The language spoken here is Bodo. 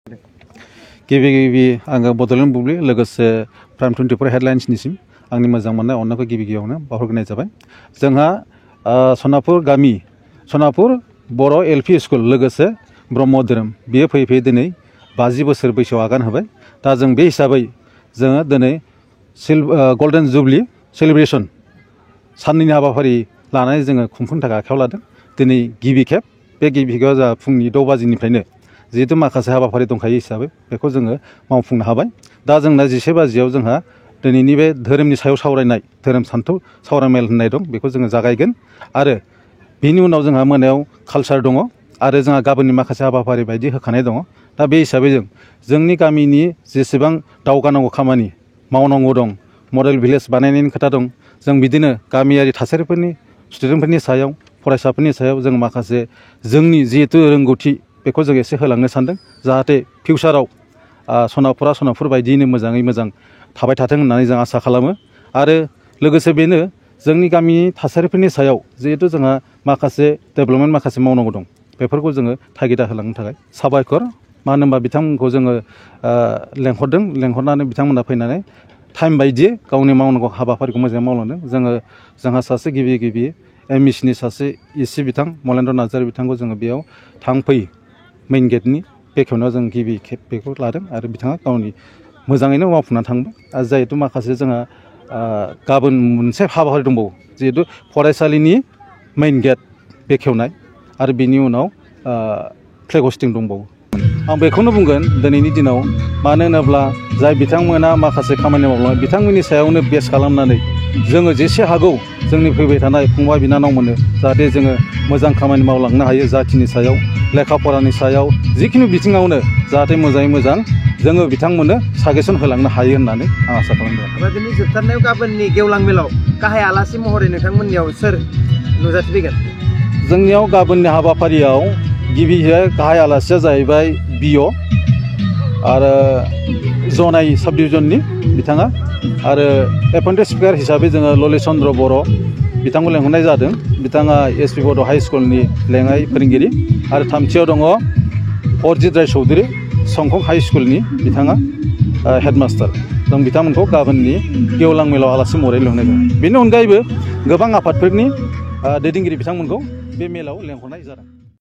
गिबि आङो बड'लेण्ड बुब्लि लोगोसे प्राइम 24 हेडलाइन्सनिसिम आंनि मोजां मोननाय अननायखौ गिबियावनो बावहरग्रोनाय जाबाय। जोंहा सनापुर गामि सनापुर बर' एलपि स्कुल लोगोसे ब्रह्म धोरोम बियो फैयै फैयै दिनै 50 बोसोर बैसोआव आगान होबाय। दा जों बे हिसाबै जोङो दिनै गल्डेन जुबलि सेलिब्रेसन साननैनि हाबाफारि लानानै जोङो खुंफुंनो थाखाय आखायाव लादों। दिनै गिबि खेब बे गिबि खेबाव जोंहा फुंनि 6 बाजिनिफ्रायनो जिहेतु माखासे हाबाफारि दंखायो हिसाबै बेखौ जोङो मावफुंनो हाबाय। दा जोंना 11 बाजियाव जोंहा दिनैनि बे धोरोमनि सायाव सावरायनाय धोरोम सान्थौ सावरायमेल होननाय दं, बेखौ जोङो जागायगोन। आरो बिनि उनाव जोंहा मोनायाव कालचार दङ आरो जोंहा गाबोननि माखासे हाबाफारि बायदि होखानाय दङ। दा बे हिसाबै जोंनि गामिनि जेसेबां दावगानांगौ खामानि मावनांगौ दं, मडेल भिलेज बानायनायनि खोथा दं, जों बिदिनो गामियारि थासारिफोरनि स्टुडेन्टफोरनि सायाव फरायसाफोरनि सायाव जों माखासे जोंनि जिहेतु रोंगौथि बेखौ जों एसे होलांनो सानदों, जाहाथे फिउचाराव सनापुरा सनापुर बायदियैनो मोजाङै मोजां थाबाय थाथों होननानै जों आसा खालामो। आरो लोगोसे बेनो जोंनि गामिनि थासारिफोरनि सायाव जिहेतु जोंहा माखासे डेभेलपमेन्ट माखासे मावनांगौ दं, बेफोरखौ जोङो थागिदा होलांनो थाखाय साबायखर। मानो होनबा बिथांमोनखौ जोङो लेंहरदों, लेंहरनानै बिथांमोना फैनानै टाइम बायदियै गावनि मावनांगौ हाबाफारिखौ मोजाङै मावलांदों। जोंहा सासे गिबि एमइसिनि सासे इसि बिथां मलेन्द्र नार्जारि बिथांखौ जोङो बेयाव थांफै मेइन गेटनि बेखेवनायाव जों गिबि खेब बेखौ लादों आरो बिथाङा गावनि मोजाङैनो मावफुंनानै थांबाय। आरो जिहेतु माखासे जोंहा गाबोन मोनसे हाबाफारि दंबावो, जिहेतु फरायसालिनि मेइन गेट बेखेवनाय आरो बिनि उनाव फ्लेग हस्टिं दंबावो। आं बेखौनो बुंगोन दिनैनि दिनाव, मानो होनोब्ला जाय बिथांमोना माखासे खामानि मावलाङो बिथांमोननि सायावनो बेस खालामनानै जोङो जेसे हागौ जोंनि फैबाय थानाय फंबाय बिनानावमोननो जाहाथे जोङो मोजां खामानि मावलांनो हायो, जाथिनि सायाव लेखा फरानि सायाव जिखुनु बिथिङावनो जाहाथे मोजाङै मोजां जोङो बिथांमोननो साजेसन होलांनो हायो होननानै आं आसा खालामदों। ओमफ्राय बिनि जोबथारनायाव गाबोननि गेवलां मेलाव गाहाय आलासि महरै नोंथांमोननियाव सोर नुजाथिफैगोन? जोंनियाव गाबोननि हाबाफारियाव गिबियै गाहाय आलासिया जाहैबाय बिअ आरो जनाय साब डिभिजननि बिथाङा, आरो एपइन्टेड स्पिकार हिसाबै जोङो ललित चन्द्र बर' बिथांखौ लेंहरनाय जादों। बिथाङा एसपि बड' हाइ स्कुलनि लेङाइ फोरोंगिरि। आरो थामथियाव दङ अरजित राय चौधुरि संखं हाइ स्कुलनि बिथाङा हेडमास्टार। जों बिथांमोनखौ गाबोननि गेवलां मेलाव आलासि महरै लेंहरनाय जादों। बेनि अनगायैबो गोबां आफादफोरनि दैदेनगिरि बिथांमोनखौ बे मेलाव लेंहरनाय जादों।